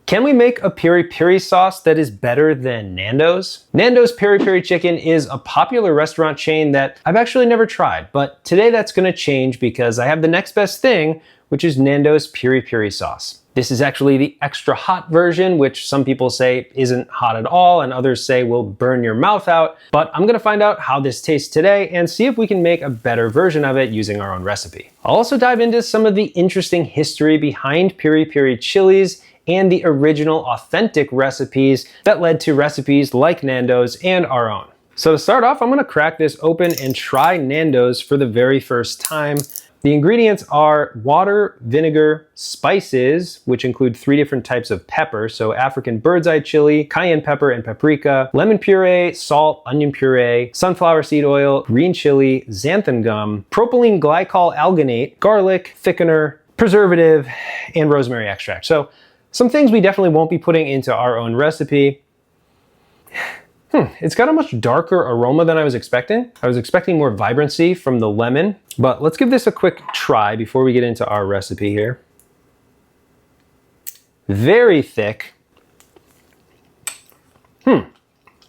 Can we make a Peri Peri sauce that is better than Nando's? Nando's Peri Peri chicken is a popular restaurant chain that I've actually never tried, but today that's gonna change because I have the next best thing, which is Nando's Peri Peri sauce. This is actually the extra hot version, which some people say isn't hot at all, and others say will burn your mouth out. But I'm gonna find out how this tastes today and see if we can make a better version of it using our own recipe. I'll also dive into some of the interesting history behind Peri Peri chilies and the original authentic recipes that led to recipes like Nando's and our own. So to start off, I'm gonna crack this open and try Nando's for the very first time. The ingredients are water, vinegar, spices, which include 3 different types of pepper, so African bird's eye chili, cayenne pepper and paprika, lemon puree, salt, onion puree, sunflower seed oil, green chili, xanthan gum, propylene glycol alginate, garlic, thickener, preservative, and rosemary extract. So some things we definitely won't be putting into our own recipe. It's got a much darker aroma than I was expecting. I was expecting more vibrancy from the lemon, but let's give this a quick try before we get into our recipe here. Very thick.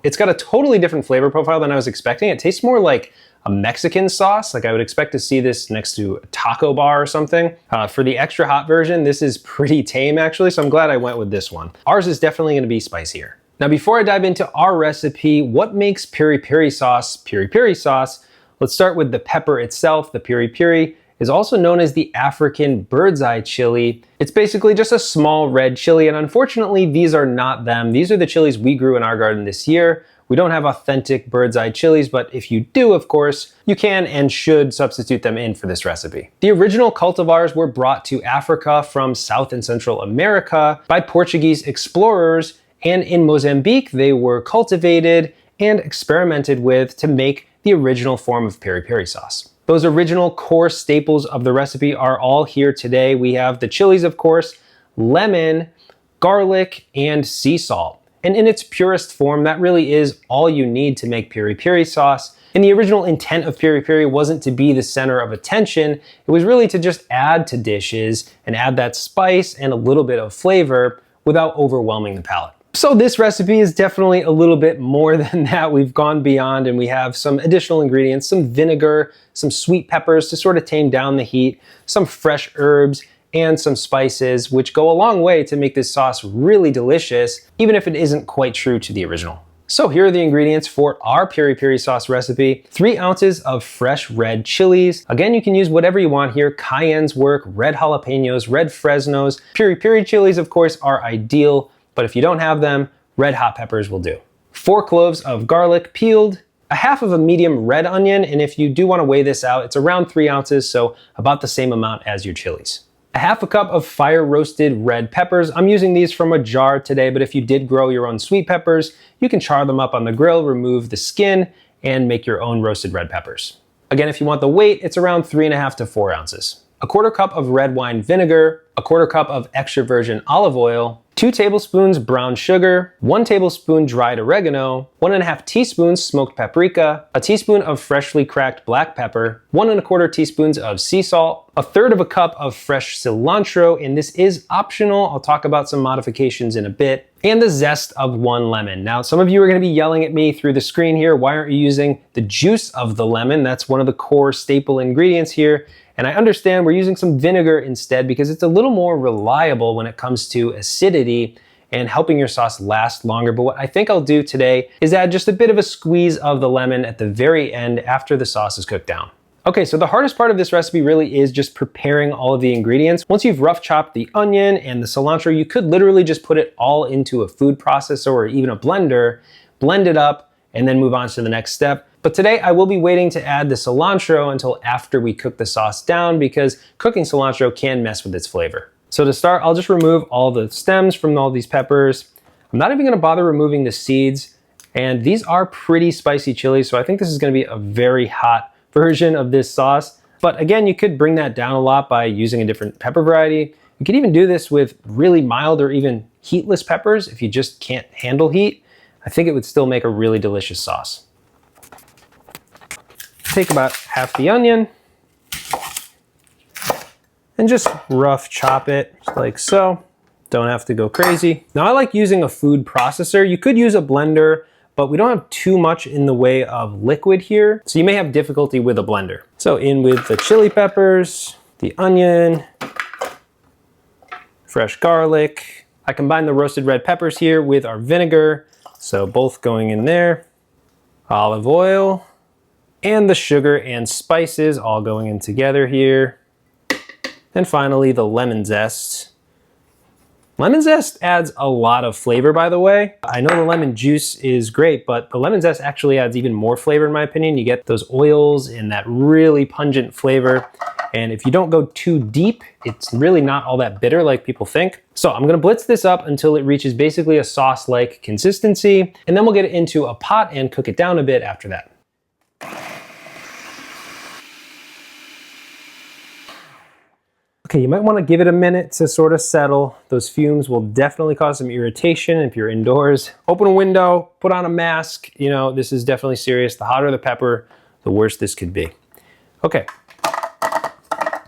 It's got a totally different flavor profile than I was expecting. It tastes more like a Mexican sauce. Like I would expect to see this next to a taco bar or something. For the extra hot version, this is pretty tame actually, so I'm glad I went with this one. Ours is definitely gonna be spicier. Now before I dive into our recipe, what makes Peri Peri sauce Peri Peri sauce? Let's start with the pepper itself. The Peri Peri is also known as the African bird's eye chili. It's basically just a small red chili, and unfortunately these are not them. These are the chilies we grew in our garden this year. We don't have authentic bird's eye chilies, but if you do, of course, you can and should substitute them in for this recipe. The original cultivars were brought to Africa from South and Central America by Portuguese explorers, and in Mozambique they were cultivated and experimented with to make the original form of Peri Peri sauce. Those original core staples of the recipe are all here today. We have the chilies, of course, lemon, garlic, and sea salt. And in its purest form, that really is all you need to make Peri Peri sauce. And the original intent of Peri Peri wasn't to be the center of attention. It was really to just add to dishes and add that spice and a little bit of flavor without overwhelming the palate. So this recipe is definitely a little bit more than that. We've gone beyond and we have some additional ingredients, some vinegar, some sweet peppers to sort of tame down the heat, some fresh herbs, and some spices, which go a long way to make this sauce really delicious, even if it isn't quite true to the original. So here are the ingredients for our Peri Peri sauce recipe. 3 ounces of fresh red chilies. Again, you can use whatever you want here. Cayennes work, red jalapenos, red Fresnos. Peri Peri chilies, of course, are ideal, but if you don't have them, red hot peppers will do. 4 cloves of garlic peeled, a half of a medium red onion, and if you do want to weigh this out, it's around 3 ounces, so about the same amount as your chilies. A half a cup of fire roasted red peppers. I'm using these from a jar today, but if you did grow your own sweet peppers, you can char them up on the grill, remove the skin, and make your own roasted red peppers. Again, if you want the weight, it's around 3.5 to 4 ounces. A quarter cup of red wine vinegar, a quarter cup of extra virgin olive oil, 2 tablespoons brown sugar, 1 tablespoon dried oregano, 1.5 teaspoons smoked paprika, a teaspoon of freshly cracked black pepper, 1.25 teaspoons of sea salt, 1/3 of a cup of fresh cilantro, and this is optional. I'll talk about some modifications in a bit, and the zest of 1 lemon. Now, some of you are gonna be yelling at me through the screen here, why aren't you using the juice of the lemon? That's one of the core staple ingredients here. And I understand we're using some vinegar instead because it's a little more reliable when it comes to acidity and helping your sauce last longer. But what I think I'll do today is add just a bit of a squeeze of the lemon at the very end after the sauce is cooked down. Okay, so the hardest part of this recipe really is just preparing all of the ingredients. Once you've rough chopped the onion and the cilantro, you could literally just put it all into a food processor or even a blender, blend it up, and then move on to the next step. But today I will be waiting to add the cilantro until after we cook the sauce down because cooking cilantro can mess with its flavor. So to start, I'll just remove all the stems from all these peppers. I'm not even gonna bother removing the seeds. And these are pretty spicy chilies, so I think this is gonna be a very hot version of this sauce. But again, you could bring that down a lot by using a different pepper variety. You could even do this with really mild or even heatless peppers if you just can't handle heat. I think it would still make a really delicious sauce. Take about half the onion and just rough chop it like so. Don't have to go crazy. Now I like using a food processor. You could use a blender, but we don't have too much in the way of liquid here, so you may have difficulty with a blender. So in with the chili peppers, the onion, fresh garlic. I combine the roasted red peppers here with our vinegar, so both going in there. Olive oil, and the sugar and spices all going in together here. And finally, the lemon zest. Lemon zest adds a lot of flavor, by the way. I know the lemon juice is great, but the lemon zest actually adds even more flavor in my opinion. You get those oils and that really pungent flavor. And if you don't go too deep, it's really not all that bitter like people think. So I'm gonna blitz this up until it reaches basically a sauce-like consistency, and then we'll get it into a pot and cook it down a bit after that. Okay, you might want to give it a minute to sort of settle. Those fumes will definitely cause some irritation if you're indoors. Open a window, put on a mask. You know, this is definitely serious. The hotter the pepper, the worse this could be. Okay.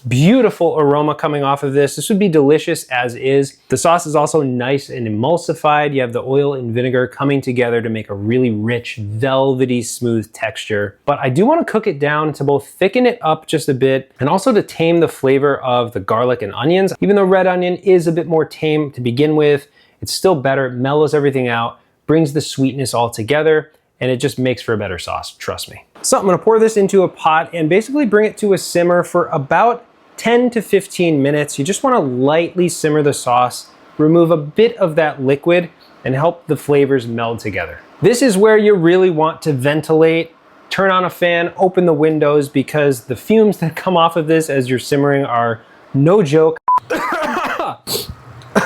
Beautiful aroma coming off of this. This would be delicious as is. The sauce is also nice and emulsified. You have the oil and vinegar coming together to make a really rich, velvety, smooth texture. But I do want to cook it down to both thicken it up just a bit and also to tame the flavor of the garlic and onions. Even though red onion is a bit more tame to begin with, it's still better. It mellows everything out, brings the sweetness all together, and it just makes for a better sauce, trust me. So I'm gonna pour this into a pot and basically bring it to a simmer for about 10 to 15 minutes. You just want to lightly simmer the sauce, remove a bit of that liquid, and help the flavors meld together. This is where you really want to ventilate. Turn on a fan, open the windows, because the fumes that come off of this as you're simmering are no joke.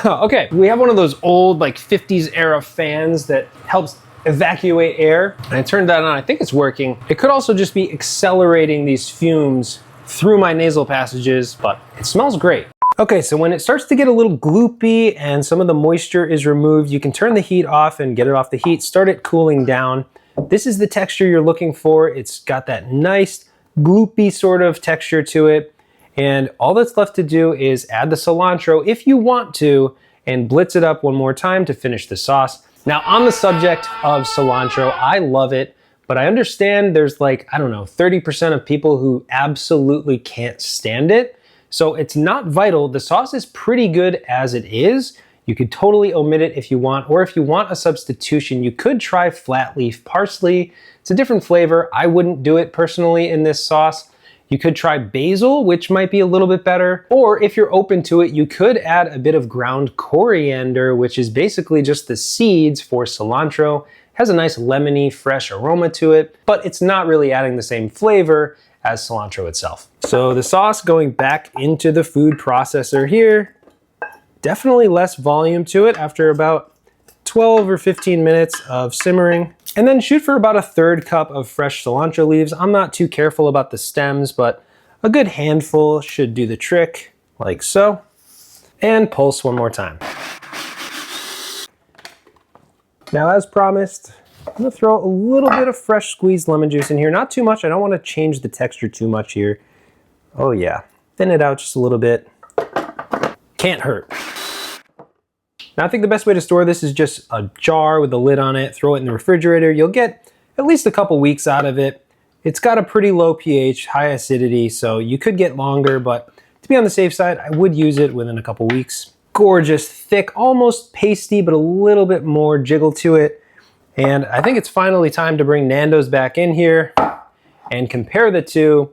Okay, we have one of those old like 50s era fans that helps evacuate air. And I turned that on, I think it's working. It could also just be accelerating these fumes through my nasal passages, but it smells great. Okay, so when it starts to get a little gloopy and some of the moisture is removed, you can turn the heat off and get it off the heat, start it cooling down. This is the texture you're looking for. It's got that nice gloopy sort of texture to it. And all that's left to do is add the cilantro if you want to, and blitz it up one more time to finish the sauce. Now, on the subject of cilantro, I love it. But I understand there's like, I don't know, 30% of people who absolutely can't stand it. So it's not vital. The sauce is pretty good as it is. You could totally omit it if you want, or if you want a substitution, you could try flat leaf parsley. It's a different flavor. I wouldn't do it personally in this sauce. You could try basil, which might be a little bit better. Or if you're open to it, you could add a bit of ground coriander, which is basically just the seeds for cilantro. Has a nice lemony, fresh aroma to it, but it's not really adding the same flavor as cilantro itself. So the sauce going back into the food processor here, definitely less volume to it after about 12 or 15 minutes of simmering. And then shoot for about a 1/3 cup of fresh cilantro leaves. I'm not too careful about the stems, but a good handful should do the trick, like so. And pulse one more time. Now, as promised, I'm gonna throw a little bit of fresh squeezed lemon juice in here. Not too much, I don't wanna change the texture too much here. Oh yeah, thin it out just a little bit. Can't hurt. Now, I think the best way to store this is just a jar with a lid on it, throw it in the refrigerator. You'll get at least a couple weeks out of it. It's got a pretty low pH, high acidity, so you could get longer, but to be on the safe side, I would use it within a couple weeks. Gorgeous, thick, almost pasty, but a little bit more jiggle to it. And I think it's finally time to bring Nando's back in here and compare the two,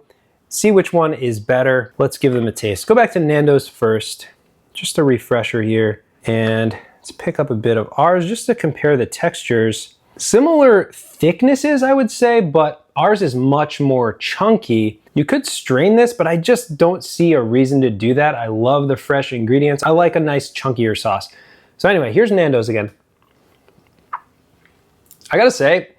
see which one is better. Let's give them a taste. Go back to Nando's first, just a refresher here. And let's pick up a bit of ours just to compare the textures. Similar thicknesses, I would say, but ours is much more chunky. You could strain this, but I just don't see a reason to do that. I love the fresh ingredients. I like a nice chunkier sauce. So anyway, here's Nando's again. I gotta say,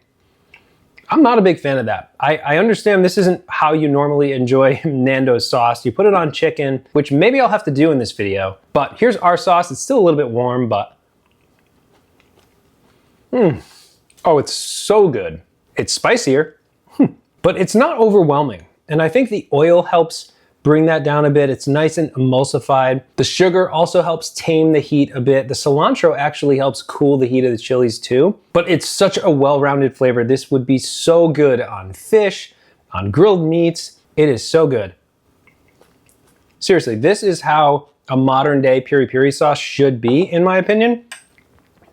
I'm not a big fan of that. I understand this isn't how you normally enjoy Nando's sauce. You put it on chicken, which maybe I'll have to do in this video. But here's our sauce. It's still a little bit warm, but oh, it's so good. It's spicier, but it's not overwhelming. And I think the oil helps bring that down a bit. It's nice and emulsified. The sugar also helps tame the heat a bit. The cilantro actually helps cool the heat of the chilies too. But it's such a well-rounded flavor. This would be so good on fish, on grilled meats. It is so good. Seriously, this is how a modern day peri peri sauce should be, in my opinion.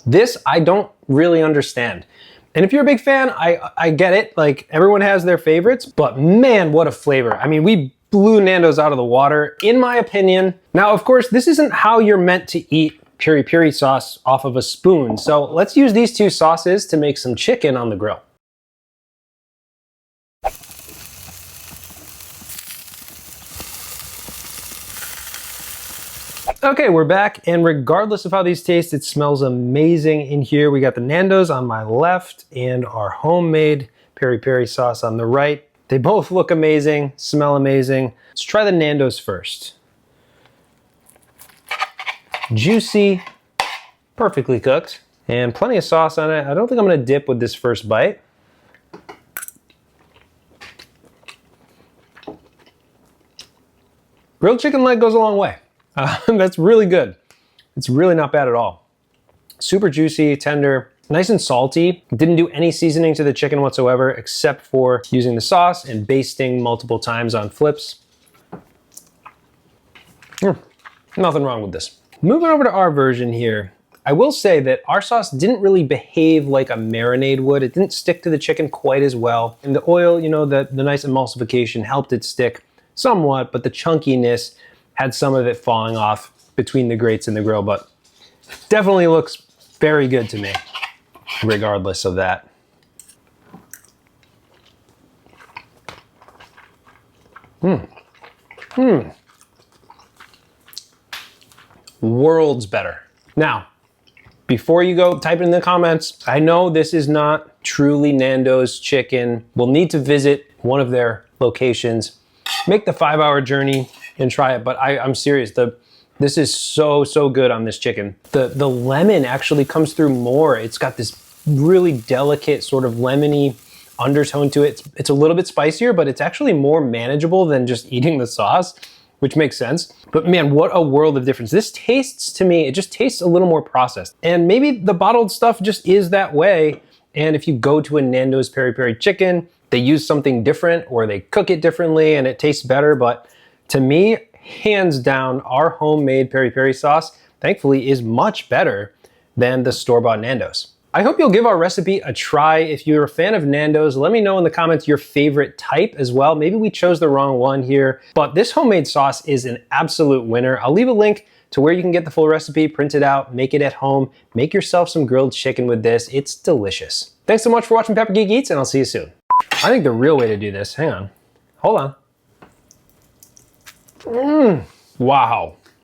This I don't really understand. And if you're a big fan, I get it. Like, everyone has their favorites, but man, what a flavor. I mean, we blew Nando's out of the water, in my opinion. Now, of course, this isn't how you're meant to eat peri peri sauce off of a spoon. So let's use these two sauces to make some chicken on the grill. Okay, we're back, and regardless of how these taste, it smells amazing in here. We got the Nando's on my left and our homemade peri peri sauce on the right. They both look amazing, smell amazing. Let's try the Nando's first. Juicy, perfectly cooked, and plenty of sauce on it. I don't think I'm gonna dip with this first bite. Grilled chicken leg goes a long way. That's really good. It's really not bad at all. Super juicy, tender, nice and salty. Didn't do any seasoning to the chicken whatsoever except for using the sauce and basting multiple times on flips. Nothing wrong with this. Moving over to our version here, I will say that our sauce didn't really behave like a marinade would. It didn't stick to the chicken quite as well. And the oil, you know, the nice emulsification helped it stick somewhat, but the chunkiness had some of it falling off between the grates and the grill, but definitely looks very good to me, regardless of that. Worlds better. Now, before you go type it in the comments, I know this is not truly Nando's chicken. We'll need to visit one of their locations, make the 5-hour journey, and try it, but I'm serious. This is so good on this chicken. The lemon actually comes through more. It's got this really delicate sort of lemony undertone to it. It's a little bit spicier, but it's actually more manageable than just eating the sauce, which makes sense. But man, what a world of difference. This tastes, to me, it just tastes a little more processed. And maybe the bottled stuff just is that way. And if you go to a Nando's peri peri chicken, they use something different or they cook it differently and it tastes better. But to me, hands down, our homemade peri peri sauce, thankfully, is much better than the store-bought Nando's. I hope you'll give our recipe a try. If you're a fan of Nando's, let me know in the comments your favorite type as well. Maybe we chose the wrong one here, but this homemade sauce is an absolute winner. I'll leave a link to where you can get the full recipe, print it out, make it at home, make yourself some grilled chicken with this. It's delicious. Thanks so much for watching Pepper Geek Eats, and I'll see you soon. I think the real way to do this, hang on, hold on. Wow.